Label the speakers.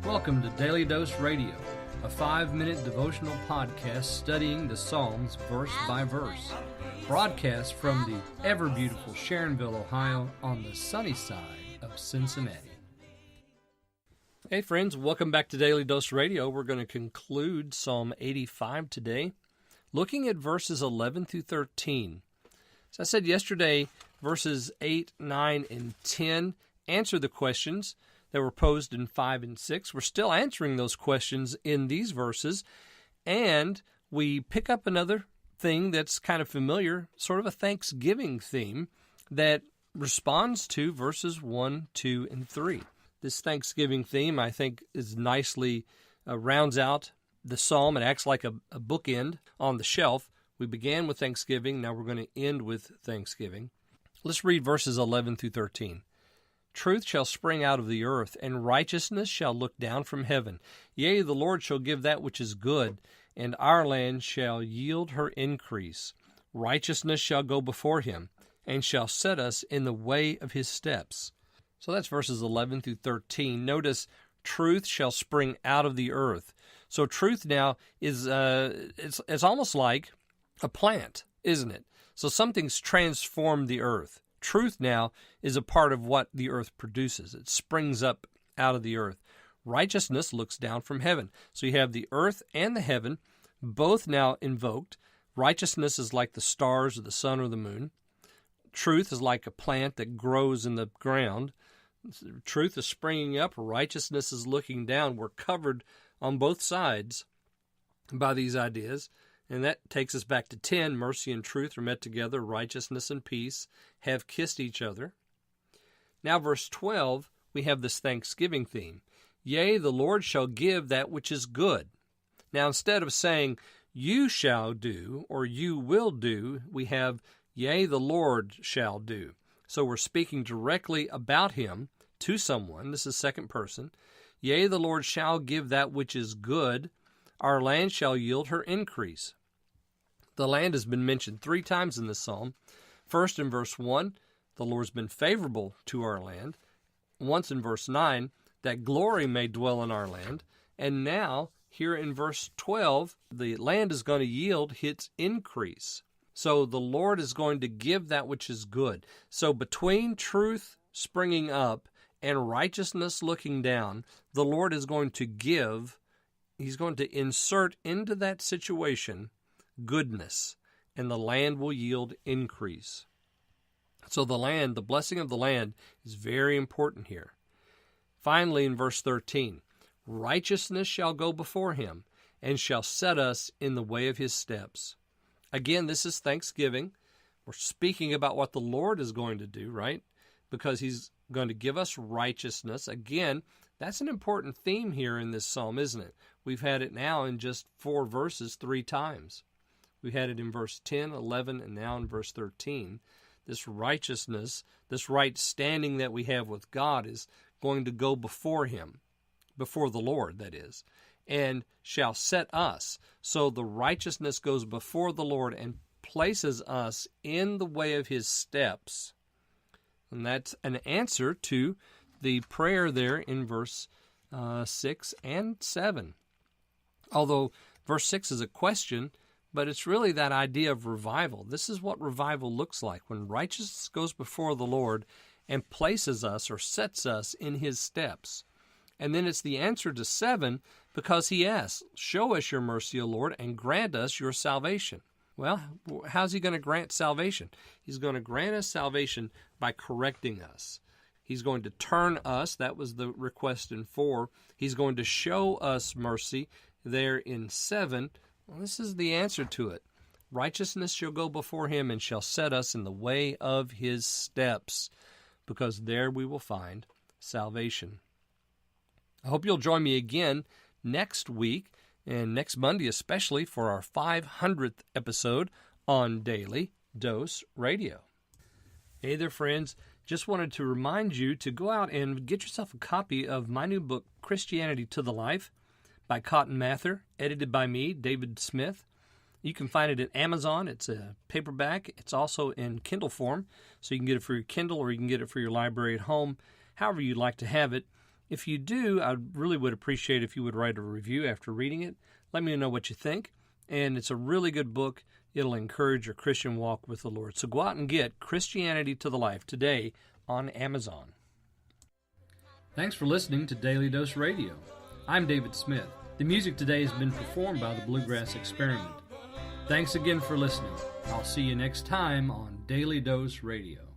Speaker 1: Welcome to Daily Dose Radio, a 5-minute devotional podcast studying the Psalms verse by verse. Broadcast from the ever-beautiful Sharonville, Ohio, on the sunny side of Cincinnati. Hey friends, welcome back to Daily Dose Radio. We're going to conclude Psalm 85 today, looking at verses 11 through 13. As I said yesterday, verses 8, 9, and 10 answer the questions that were posed in 5 and 6. We're still answering those questions in these verses, and we pick up another thing that's kind of familiar, sort of a Thanksgiving theme that responds to verses 1, 2, and 3. This Thanksgiving theme, I think, is nicely rounds out the psalm. It acts like a bookend on the shelf. We began with Thanksgiving. Now we're going to end with Thanksgiving. Let's read verses 11 through 13. Truth shall spring out of the earth, and righteousness shall look down from heaven. Yea, the Lord shall give that which is good, and our land shall yield her increase. Righteousness shall go before him, and shall set us in the way of his steps. So that's verses 11 through 13. Notice, truth shall spring out of the earth. So truth now is it's almost like a plant, isn't it? So something's transformed the earth. Truth now is a part of what the earth produces. It springs up out of the earth. Righteousness looks down from heaven. So you have the earth and the heaven, both now invoked. Righteousness is like the stars or the sun or the moon. Truth is like a plant that grows in the ground. Truth is springing up. Righteousness is looking down. We're covered on both sides by these ideas. And that takes us back to 10. Mercy and truth are met together. Righteousness and peace have kissed each other. Now, verse 12, we have this Thanksgiving theme. Yea, the Lord shall give that which is good. Now, instead of saying, you shall do, or you will do, we have, yea, the Lord shall do. So we're speaking directly about him to someone. This is second person. Yea, the Lord shall give that which is good. Our land shall yield her increase. The land has been mentioned 3 times in this psalm. First in verse 1, the Lord's been favorable to our land. Once in verse 9, that glory may dwell in our land. And now, here in verse 12, the land is going to yield its increase. So the Lord is going to give that which is good. So between truth springing up and righteousness looking down, the Lord is going to give. He's going to insert into that situation goodness, and the land will yield increase. So the land, the blessing of the land, is very important here. Finally, in verse 13, righteousness shall go before him, and shall set us in the way of his steps. Again, this is Thanksgiving. We're speaking about what the Lord is going to do, right? Because he's going to give us righteousness. Again, that's an important theme here in this psalm, isn't it? We've had it now in just 4 verses 3 times. We had it in verse 10, 11, and now in verse 13. This righteousness, this right standing that we have with God is going to go before him, before the Lord, that is, and shall set us. So the righteousness goes before the Lord and places us in the way of his steps. And that's an answer to the prayer there in verse 6 and 7. Although verse 6 is a question, but it's really that idea of revival. This is what revival looks like, when righteousness goes before the Lord and places us or sets us in his steps. And then it's the answer to 7, because he asks, show us your mercy, O Lord, and grant us your salvation. Well, how's he going to grant salvation? He's going to grant us salvation by correcting us. He's going to turn us. That was the request in 4. He's going to show us mercy there in 7. Well, this is the answer to it. Righteousness shall go before him and shall set us in the way of his steps, because there we will find salvation. I hope you'll join me again next week, and next Monday especially, for our 500th episode on Daily Dose Radio. Hey there, friends. Just wanted to remind you to go out and get yourself a copy of my new book, Christianity to the Life, by Cotton Mather, edited by me, David Smith. You can find it at Amazon. It's a paperback. It's also in Kindle form, so you can get it for your Kindle or you can get it for your library at home, however you'd like to have it. If you do, I really would appreciate if you would write a review after reading it. Let me know what you think. And it's a really good book. It'll encourage your Christian walk with the Lord. So go out and get Christianity to the Life today on Amazon. Thanks for listening to Daily Dose Radio. I'm David Smith. The music today has been performed by the Bluegrass Experiment. Thanks again for listening. I'll see you next time on Daily Dose Radio.